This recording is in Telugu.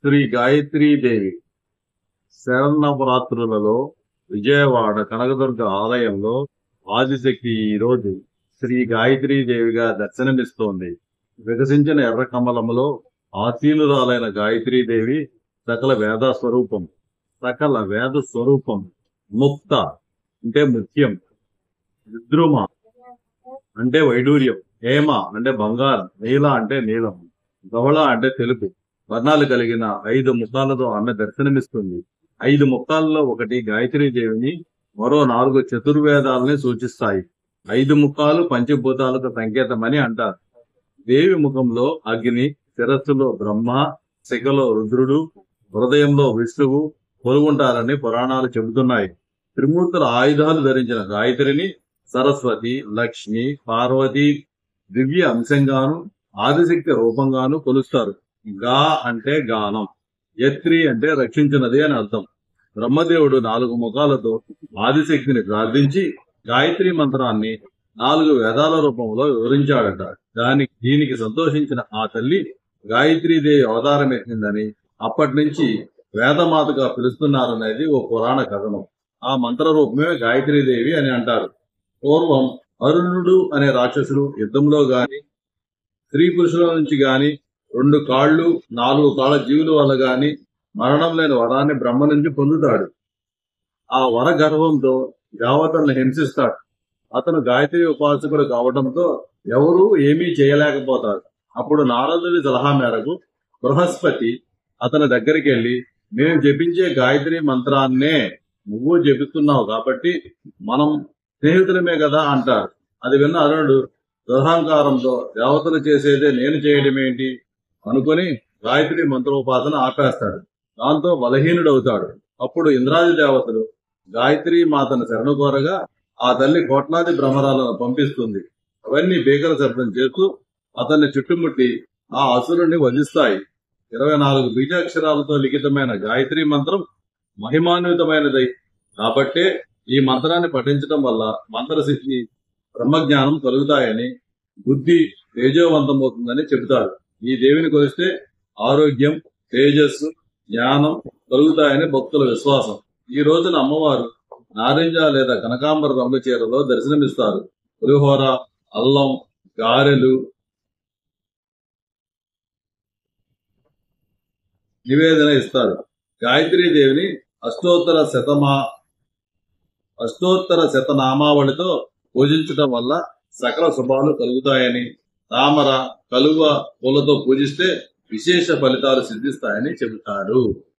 శ్రీ గాయత్రీదేవి శరన్నవరాత్రులలో విజయవాడ కనకదుర్గ ఆలయంలో ఆదిశక్తి ఈ రోజు శ్రీ గాయత్రీదేవిగా దర్శనమిస్తోంది. వికసించిన ఎర్ర కమలములో ఆసీనురాలైన గాయత్రీదేవి సకల వేద స్వరూపం. సకల వేద స్వరూపం. ముక్త అంటే ముఖ్యం, విద్రుమ అంటే వైడూర్యం, హేమ అంటే బంగారం, నీల అంటే నీలం, ధవళ అంటే తెలుపు వర్ణాలు కలిగిన 5 ముఖాలతో ఆమె దర్శనమిస్తుంది. 5 ముఖాలలో ఒకటి గాయత్రీదేవిని, మరో 4 చతుర్వేదాలని సూచిస్తాయి. 5 ముఖాలు పంచభూతాలకు సంకేతమని అంటారు. దేవి ముఖంలో అగ్ని, శిరస్సులో బ్రహ్మ, శిఖలో రుద్రుడు, హృదయంలో విష్ణువు కొలుగుంటారని పురాణాలు చెబుతున్నాయి. త్రిమూర్తుల ఆయుధాలు ధరించిన గాయత్రిని సరస్వతి, లక్ష్మి, పార్వతి దివ్య అంశంగాను ఆదిశక్తి రూపంగాను కొలుస్తారు. గా అంటే గానం, యత్రి అంటే రక్షించినది అని అర్థం. బ్రహ్మదేవుడు 4 ముఖాలతో ఆదిశక్తిని ప్రార్థించి గాయత్రి మంత్రాన్ని 4 వేదాల రూపంలో వివరించాడట. దీనికి సంతోషించిన ఆ తల్లి గాయత్రీదేవి అవతారం ఎత్తిందని, అప్పటి నుంచి వేదమాతగా పిలుస్తున్నారనేది ఓ పురాణ కథనం. ఆ మంత్ర రూపమే గాయత్రీదేవి అని అంటారు. పూర్వం అరుణుడు అనే రాక్షసుడు యుద్ధంలో గాని, స్త్రీ పురుషుల నుంచి గాని, 2 కాళ్ళు 4 కాళ్ళ జీవుల వల్ల గాని మరణం లేని వరాన్ని బ్రహ్మ నుంచి పొందుతాడు. ఆ వర గర్వంతో దేవతలను హింసిస్తాడు. అతను గాయత్రి ఉపాసకుడు కావడంతో ఎవరూ ఏమీ చేయలేకపోతారు. అప్పుడు నారదుడి సలహా మేరకు బృహస్పతి అతని దగ్గరికి వెళ్లి, మేము జపించే గాయత్రి మంత్రాన్నే నువ్వు జపిస్తున్నావు కాబట్టి మనం స్నేహితులమే కదా అంటారు. అది విన్న అరుణుడు దురహంకారంతో దేవతలు చేసేదే నేను చేయడమేంటి అనుకుని గాయత్రి మంత్రోపాసన ఆపేస్తాడు. దాంతో బలహీనుడవుతాడు. అప్పుడు ఇంద్రాది దేవతలు గాయత్రి మాతను శరణు కోరగా ఆ తల్లి కోట్లాది భ్రమరాలను పంపిస్తుంది. అవన్నీ బీకల శబ్దం చేస్తూ అతన్ని చుట్టుముట్టి ఆ అసురుణ్ణి వధిస్తాయి. 24 బీజాక్షరాలతో లిఖితమైన గాయత్రి మంత్రం మహిమాన్వితమైనది కాబట్టే ఈ మంత్రాన్ని పఠించడం వల్ల మంత్రసిద్ధి, బ్రహ్మజ్ఞానం కలుగుతాయని, బుద్ధి తేజోవంతమవుతుందని చెబుతారు. ఈ దేవిని కొలిస్తే ఆరోగ్యం, తేజస్సు, జ్ఞానం కలుగుతాయని భక్తుల విశ్వాసం. ఈ రోజున అమ్మవారు నారింజ లేదా కనకాంబర రంగు చీరలో దర్శనమిస్తారు. పులిహోర, అల్లం, గారెలు నివేదన ఇస్తారు. గాయత్రీదేవిని అష్టోత్తర శతనామావళితో పూజించటం వల్ల సకల శుభాలు కలుగుతాయని, తామర, కలువ పూలతో పూజిస్తే విశేష ఫలితాలు సిద్ధిస్తాయని చెబుతారు.